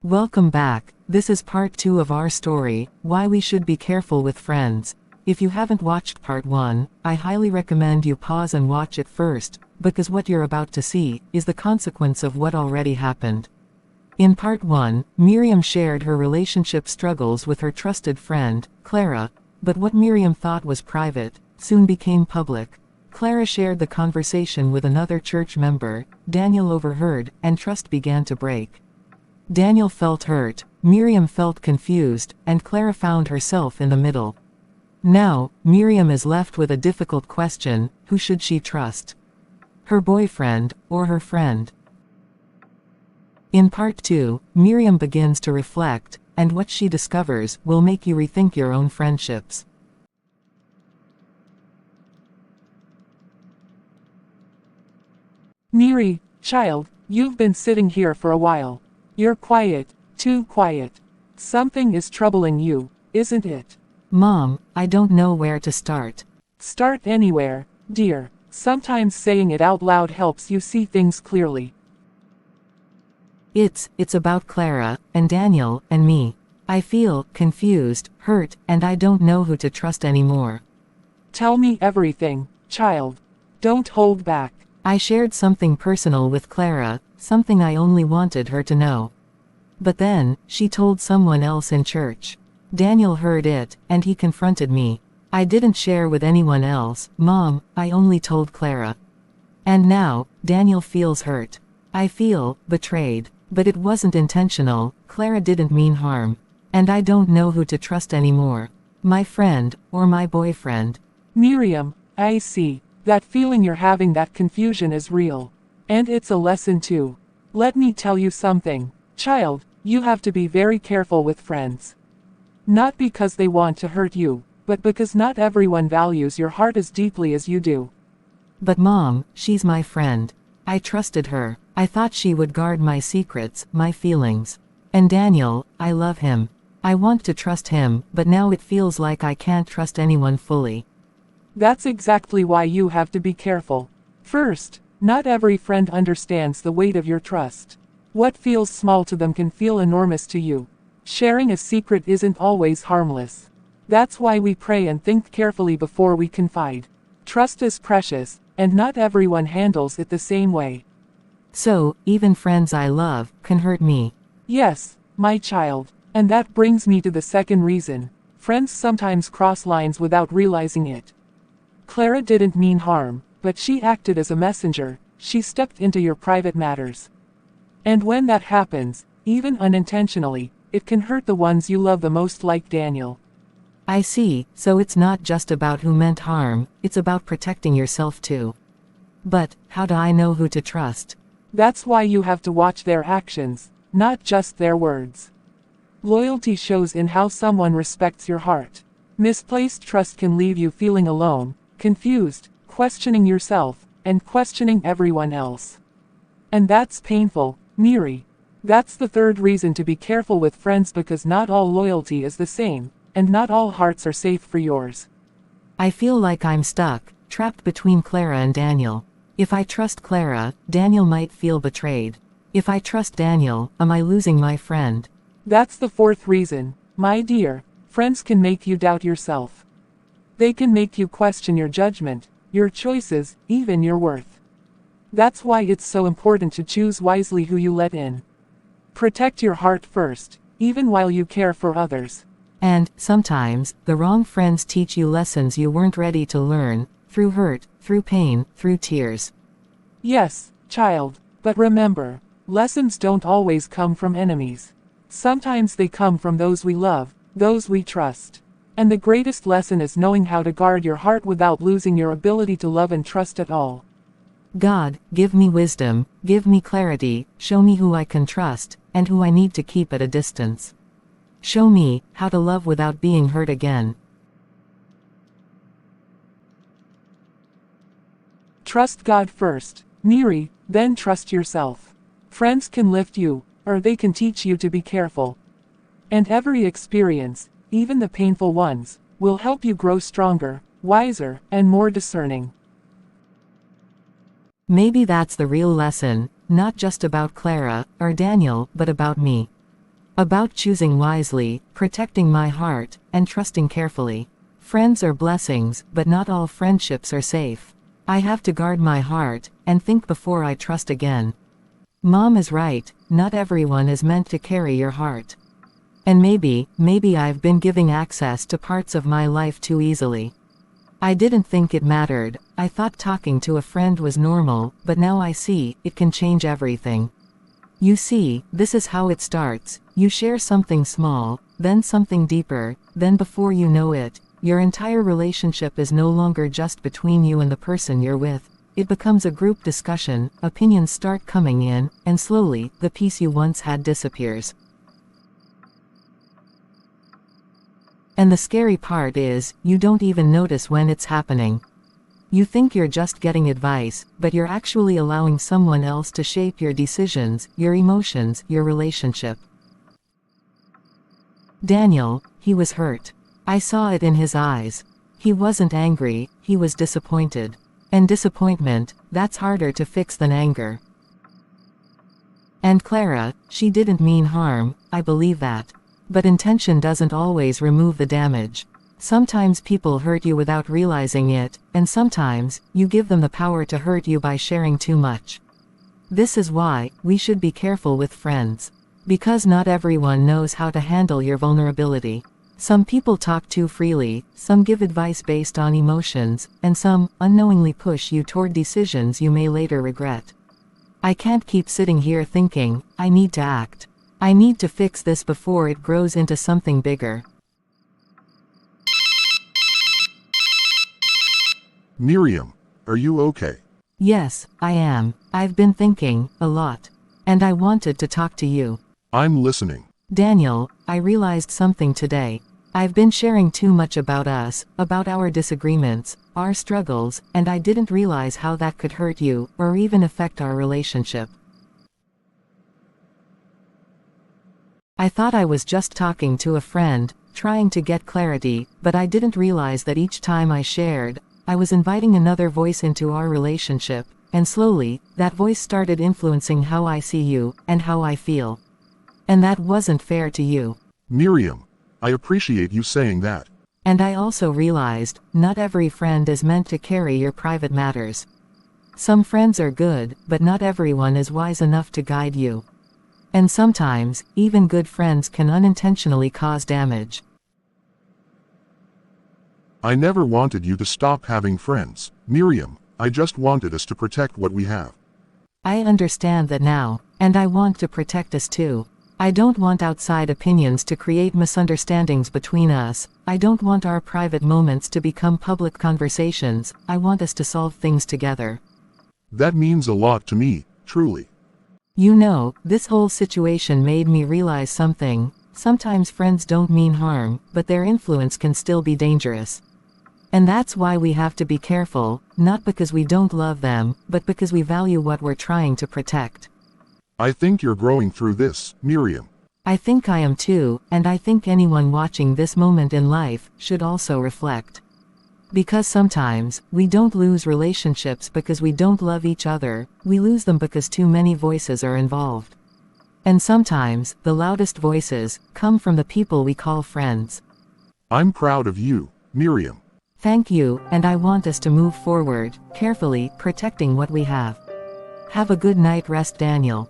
Welcome back. This is part 2 of our story, Why We Should Be Careful with Friends. If you haven't watched part 1, I highly recommend you pause and watch it first, because what you're about to see is the consequence of what already happened. In part 1, Miriam shared her relationship struggles with her trusted friend, Clara, but what Miriam thought was private soon became public. Clara shared the conversation with another church member. Daniel overheard, and trust began to break. Daniel felt hurt, Miriam felt confused, and Clara found herself in the middle. Now, Miriam is left with a difficult question: who should she trust? Her boyfriend, or her friend? In part 2, Miriam begins to reflect, and what she discovers will make you rethink your own friendships. Miri, child, you've been sitting here for a while. You're quiet, too quiet. Something is troubling you, isn't it? Mom, I don't know where to start. Start anywhere, dear. Sometimes saying it out loud helps you see things clearly. It's about Clara, and Daniel, and me. I feel confused, hurt, and I don't know who to trust anymore. Tell me everything, child. Don't hold back. I shared something personal with Clara, something I only wanted her to know. But then, she told someone else in church. Daniel heard it, and he confronted me. I didn't share with anyone else, Mom, I only told Clara. And now, Daniel feels hurt. I feel betrayed. But it wasn't intentional, Clara didn't mean harm. And I don't know who to trust anymore. My friend, or my boyfriend. Miriam, I see. That feeling you're having, that confusion is real. And it's a lesson too. Let me tell you something, child, you have to be very careful with friends. Not because they want to hurt you, but because not everyone values your heart as deeply as you do. But Mom, she's my friend. I trusted her. I thought she would guard my secrets, my feelings. And Daniel, I love him. I want to trust him, but now it feels like I can't trust anyone fully. That's exactly why you have to be careful. First, not every friend understands the weight of your trust. What feels small to them can feel enormous to you. Sharing a secret isn't always harmless. That's why we pray and think carefully before we confide. Trust is precious, and not everyone handles it the same way. So, even friends I love can hurt me. Yes, my child. And that brings me to the second reason. Friends sometimes cross lines without realizing it. Clara didn't mean harm, but she acted as a messenger. She stepped into your private matters. And when that happens, even unintentionally, it can hurt the ones you love the most, like Daniel. I see, so it's not just about who meant harm, it's about protecting yourself too. But, how do I know who to trust? That's why you have to watch their actions, not just their words. Loyalty shows in how someone respects your heart. Misplaced trust can leave you feeling alone, confused, questioning yourself, and questioning everyone else. And that's painful, Miri. That's the third reason to be careful with friends, because not all loyalty is the same, and not all hearts are safe for yours. I feel like I'm stuck, trapped between Clara and Daniel. If I trust Clara, Daniel might feel betrayed. If I trust Daniel, am I losing my friend? That's the fourth reason, my dear. Friends can make you doubt yourself. They can make you question your judgment, your choices, even your worth. That's why it's so important to choose wisely who you let in. Protect your heart first, even while you care for others. And, sometimes, the wrong friends teach you lessons you weren't ready to learn, through hurt, through pain, through tears. Yes, child, but remember, lessons don't always come from enemies. Sometimes they come from those we love, those we trust. And the greatest lesson is knowing how to guard your heart without losing your ability to love and trust at all. God, give me wisdom, give me clarity, show me who I can trust, and who I need to keep at a distance. Show me how to love without being hurt again. Trust God first, Miri, then trust yourself. Friends can lift you, or they can teach you to be careful. And every experience, even the painful ones, will help you grow stronger, wiser, and more discerning. Maybe that's the real lesson, not just about Clara or Daniel, but about me. About choosing wisely, protecting my heart, and trusting carefully. Friends are blessings, but not all friendships are safe. I have to guard my heart, and think before I trust again. Mom is right, not everyone is meant to carry your heart. And maybe I've been giving access to parts of my life too easily. I didn't think it mattered, I thought talking to a friend was normal, but now I see, it can change everything. You see, this is how it starts. You share something small, then something deeper, then before you know it, your entire relationship is no longer just between you and the person you're with. It becomes a group discussion, opinions start coming in, and slowly, the peace you once had disappears. And the scary part is, you don't even notice when it's happening. You think you're just getting advice, but you're actually allowing someone else to shape your decisions, your emotions, your relationship. Daniel, he was hurt. I saw it in his eyes. He wasn't angry, he was disappointed. And disappointment, that's harder to fix than anger. And Clara, she didn't mean harm, I believe that. But intention doesn't always remove the damage. Sometimes people hurt you without realizing it, and sometimes, you give them the power to hurt you by sharing too much. This is why, we should be careful with friends. Because not everyone knows how to handle your vulnerability. Some people talk too freely, some give advice based on emotions, and some, unknowingly push you toward decisions you may later regret. I can't keep sitting here thinking, I need to act. I need to fix this before it grows into something bigger. Miriam, are you okay? Yes, I am. I've been thinking, a lot. And I wanted to talk to you. I'm listening. Daniel, I realized something today. I've been sharing too much about us, about our disagreements, our struggles, and I didn't realize how that could hurt you, or even affect our relationship. I thought I was just talking to a friend, trying to get clarity, but I didn't realize that each time I shared, I was inviting another voice into our relationship, and slowly, that voice started influencing how I see you, and how I feel. And that wasn't fair to you. Miriam, I appreciate you saying that. And I also realized, not every friend is meant to carry your private matters. Some friends are good, but not everyone is wise enough to guide you. And sometimes, even good friends can unintentionally cause damage. I never wanted you to stop having friends, Miriam. I just wanted us to protect what we have. I understand that now, and I want to protect us too. I don't want outside opinions to create misunderstandings between us. I don't want our private moments to become public conversations. I want us to solve things together. That means a lot to me, truly. You know, this whole situation made me realize something. Sometimes friends don't mean harm, but their influence can still be dangerous. And that's why we have to be careful, not because we don't love them, but because we value what we're trying to protect. I think you're growing through this, Miriam. I think I am too, and I think anyone watching this moment in life should also reflect. Because sometimes, we don't lose relationships because we don't love each other, we lose them because too many voices are involved. And sometimes, the loudest voices come from the people we call friends. I'm proud of you, Miriam. Thank you, and I want us to move forward, carefully, protecting what we have. Have a good night rest, Daniel.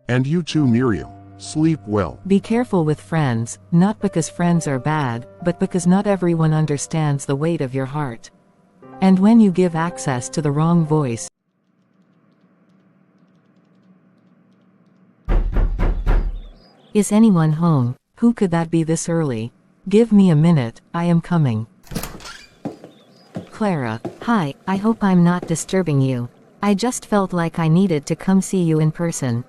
And you too, Miriam. Sleep well. Be careful with friends, not because friends are bad, but because not everyone understands the weight of your heart. And when you give access to the wrong voice. Is anyone home? Who could that be this early? Give me a minute, I am coming. Clara. Hi, I hope I'm not disturbing you. I just felt like I needed to come see you in person.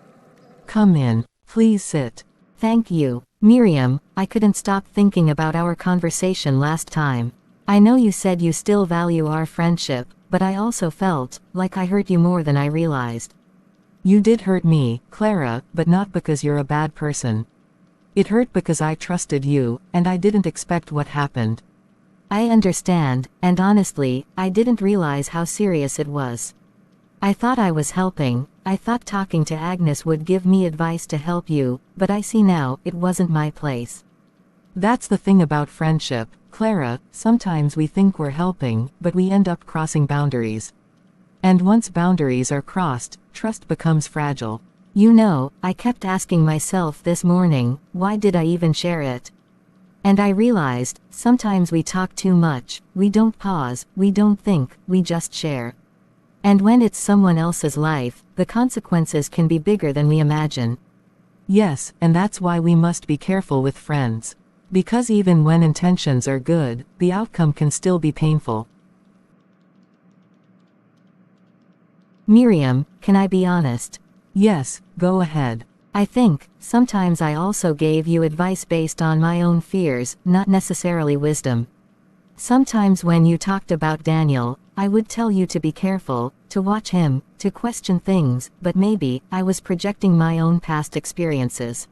Come in. Please sit. Thank you. Miriam, I couldn't stop thinking about our conversation last time. I know you said you still value our friendship, but I also felt like I hurt you more than I realized. You did hurt me, Clara, but not because you're a bad person. It hurt because I trusted you, and I didn't expect what happened. I understand, and honestly, I didn't realize how serious it was. I thought I was helping, I thought talking to Agnes would give me advice to help you, but I see now, it wasn't my place. That's the thing about friendship, Clara, sometimes we think we're helping, but we end up crossing boundaries. And once boundaries are crossed, trust becomes fragile. You know, I kept asking myself this morning, why did I even share it? And I realized, sometimes we talk too much, we don't pause, we don't think, we just share. And when it's someone else's life, the consequences can be bigger than we imagine. Yes, and that's why we must be careful with friends. Because even when intentions are good, the outcome can still be painful. Miriam, can I be honest? Yes, go ahead. I think, sometimes I also gave you advice based on my own fears, not necessarily wisdom. Sometimes when you talked about Daniel, I would tell you to be careful, to watch him, to question things, but maybe, I was projecting my own past experiences.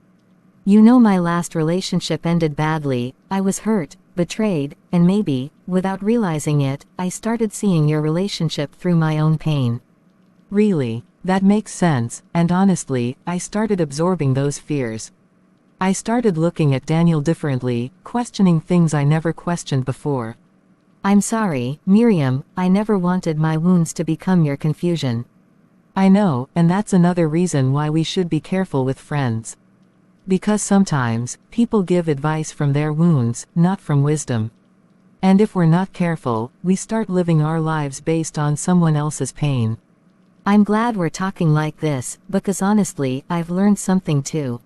You know, my last relationship ended badly, I was hurt, betrayed, and maybe, without realizing it, I started seeing your relationship through my own pain. Really, that makes sense, and honestly, I started absorbing those fears. I started looking at Daniel differently, questioning things I never questioned before. I'm sorry, Miriam, I never wanted my wounds to become your confusion. I know, and that's another reason why we should be careful with friends. Because sometimes, people give advice from their wounds, not from wisdom. And if we're not careful, we start living our lives based on someone else's pain. I'm glad we're talking like this, because honestly, I've learned something too.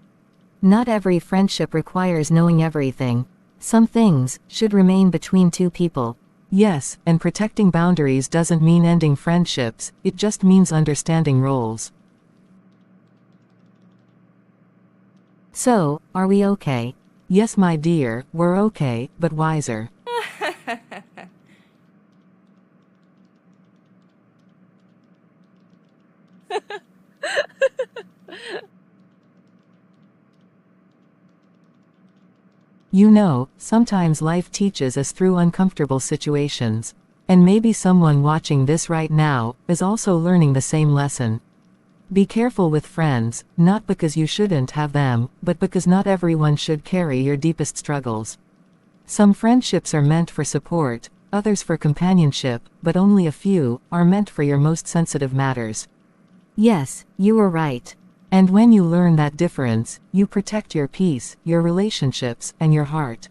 Not every friendship requires knowing everything. Some things should remain between two people. Yes, and protecting boundaries doesn't mean ending friendships, it just means understanding roles. So, are we okay? Yes, my dear, we're okay, but wiser. You know, sometimes life teaches us through uncomfortable situations. And maybe someone watching this right now is also learning the same lesson. Be careful with friends, not because you shouldn't have them, but because not everyone should carry your deepest struggles. Some friendships are meant for support, others for companionship, but only a few are meant for your most sensitive matters. Yes, you were right. And when you learn that difference, you protect your peace, your relationships, and your heart.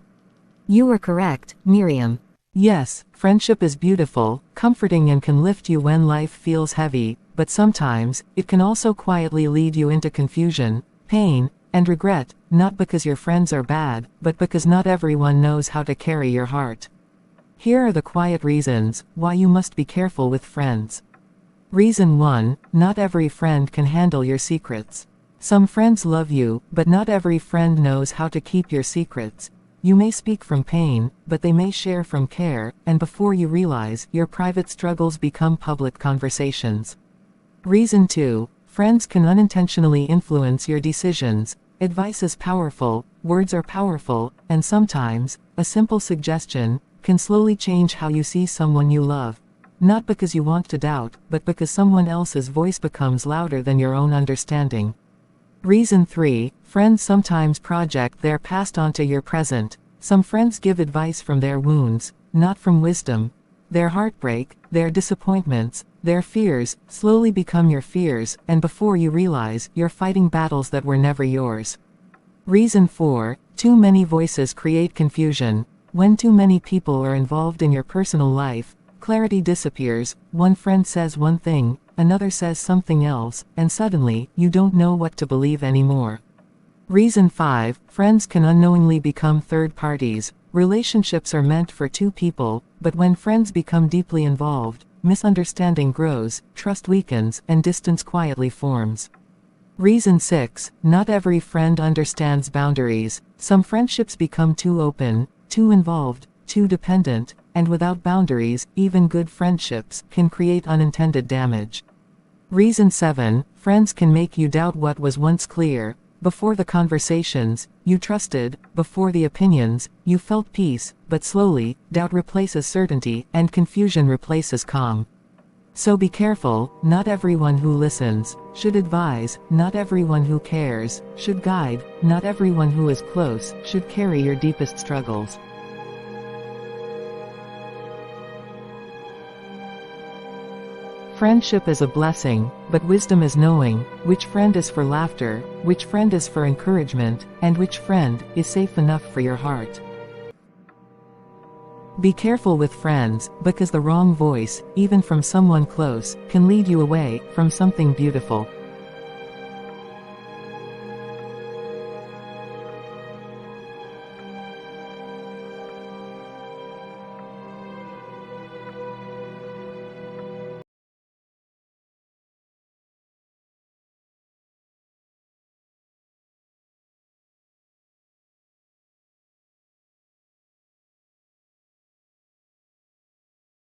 You were correct, Miriam. Yes, friendship is beautiful, comforting, and can lift you when life feels heavy, but sometimes, it can also quietly lead you into confusion, pain, and regret, not because your friends are bad, but because not everyone knows how to carry your heart. Here are the quiet reasons why you must be careful with friends. Reason 1, not every friend can handle your secrets. Some friends love you, but not every friend knows how to keep your secrets. You may speak from pain, but they may share from care, and before you realize, your private struggles become public conversations. Reason 2, friends can unintentionally influence your decisions. Advice is powerful, words are powerful, and sometimes, a simple suggestion can slowly change how you see someone you love. Not because you want to doubt, but because someone else's voice becomes louder than your own understanding. Reason 3, friends sometimes project their past onto your present. Some friends give advice from their wounds, not from wisdom. Their heartbreak, their disappointments, their fears, slowly become your fears, and before you realize, you're fighting battles that were never yours. Reason 4, too many voices create confusion. When too many people are involved in your personal life, clarity disappears. One friend says one thing, another says something else, and suddenly, you don't know what to believe anymore. Reason 5, friends can unknowingly become third parties. Relationships are meant for two people, but when friends become deeply involved, misunderstanding grows, trust weakens, and distance quietly forms. Reason 6, not every friend understands boundaries. Some friendships become too open, too involved, too dependent, and without boundaries, even good friendships can create unintended damage. Reason 7, friends can make you doubt what was once clear. Before the conversations, you trusted. Before the opinions, you felt peace, but slowly, doubt replaces certainty, and confusion replaces calm. So be careful, not everyone who listens should advise, not everyone who cares should guide, not everyone who is close should carry your deepest struggles. Friendship is a blessing, but wisdom is knowing which friend is for laughter, which friend is for encouragement, and which friend is safe enough for your heart. Be careful with friends, because the wrong voice, even from someone close, can lead you away from something beautiful.